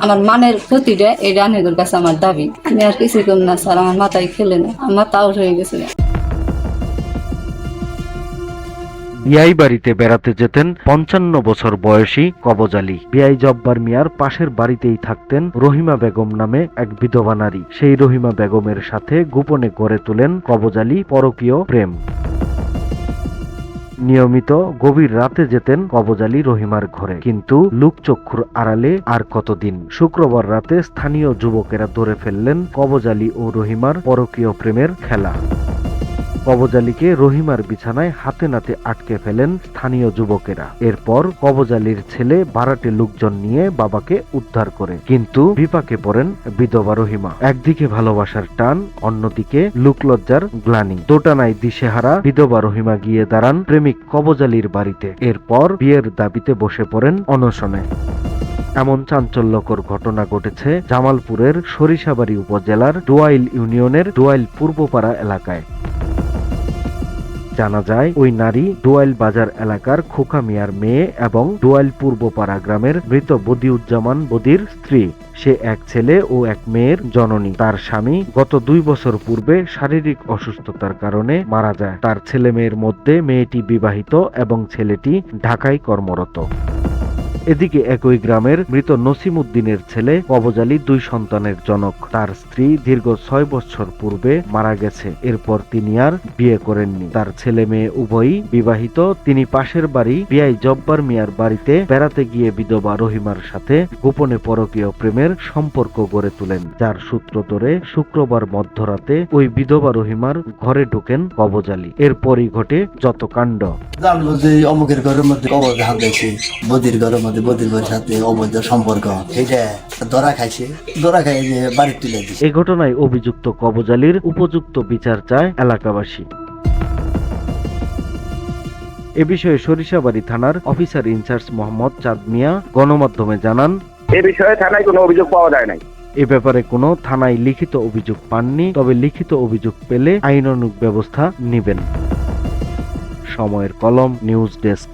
আমার মানের ক্ষতিটা এটা আনের কাছে আমার দাবি। আমি আর কিছু কম না স্যার, আমার মাথায় খেলে না, আমার তাউট হয়ে গেছে। বিআই বাড়িতে বেড়াতে যেতেন 55 বছর বয়সী কবজ আলী। বিআই জব্বার মিয়ার পাশের বাড়িতেই থাকতেন রহিমা বেগম নামে এক বিধবা নারী। সেই রহিমা বেগমের সাথে গোপনে গড়ে তোলেন কবজ আলী পরকীয় প্রেম। নিয়মিত গভীর রাতে যেতেন কবজ আলী রহিমার ঘরে, কিন্তু লোকচক্ষুর আড়ালে আর কতদিন। শুক্রবার রাতে স্থানীয় যুবকেরা ধরে ফেললেন কবজ আলী ও রহিমার পরকীয় প্রেমের খেলা। কবজ আলীকে রহিমার বিছানায় হাতে নাতে আটকে ফেলেন স্থানীয় যুবকেরা। এরপর কবজ আলীর ছেলে ভাড়াটে লোকজন নিয়ে বাবাকে উদ্ধার করে, কিন্তু বিপাকে পড়েন বিধবা রহিমা। একদিকে ভালোবাসার টান, অন্যদিকে লোকলজ্জার গ্লানি। দোটানায় দিশেহারা বিধবা রহিমা গিয়ে দাঁড়ান প্রেমিক কবজ আলীর বাড়িতে। এরপর বিয়ের দাবিতে বসে পড়েন অনশনে। এমন চাঞ্চল্যকর ঘটনা ঘটেছে জামালপুরের সরিষাবাড়ী উপজেলার ডোয়াইল ইউনিয়নের ডোয়াইল পূর্বপাড়া এলাকায়। জানা যায়, ওই নারী ডোয়াইল বাজার এলাকার খোকা মিয়ার মেয়ে এবং ডোয়াইল পূর্বপাড়া গ্রামের মৃত বদিউজ্জামান বদির স্ত্রী। সে এক ছেলে ও এক মেয়ের জননী। তার স্বামী গত 2 বছর পূর্বে শারীরিক অসুস্থতার কারণে মারা যায়। তার ছেলে মেয়ের মধ্যে মেয়েটি বিবাহিত এবং ছেলেটি ঢাকায় কর্মরত। এদিকে একই গ্রামের মৃত নসিম উদ্দিনের ছেলে কবজ আলী 2 সন্তানের জনক। তার স্ত্রী দীর্ঘ 6 বছর পূর্বে মারা গেছে। এরপর তিনি আর বিয়ে করেননি। তার ছেলে মেয়ে উভয়ই বিবাহিত। তিনি পাশের বাড়ি বিআই জব্বার মিয়ার বাড়িতে বেড়াতে গিয়ে বিধবা রহিমার সাথে গোপনে পরকীয় প্রেমের সম্পর্ক গড়ে তোলেন, যার সূত্র ধরে শুক্রবার মধ্যরাতে ওই বিধবা রহিমার ঘরে ঢোকেন কবজ আলী। এরপরই ঘটে যত কাণ্ড। জানলো যে অমুকের ঘরের মধ্যে কবজ হাত দিয়েছে, বদির ঘরের মধ্যে বদির ঘরের সাথে অবৈধ সম্পর্ক, এটা ধরা খাইছে। ধরা খাই যে বাড়ি তুলে দিছে। এই ঘটনায় অভিযুক্ত কবজ আলীর উপযুক্ত বিচার চায় এলাকাবাসী। এ বিষয়ে সরিষাবাড়ী থানার অফিসার ইনচার্জ মোহাম্মদ চাঁদ মিয়া গণমাধ্যমে জানান, এ বিষয়ে থানায় কোনো অভিযোগ পাওয়া যায় নাই। এ ব্যাপারে কোনো থানায় লিখিত অভিযোগ পাননি, তবে লিখিত অভিযোগ পেলে আইনানুগ ব্যবস্থা নেবেন। সময়ের কলম, নিউজ ডেস্ক।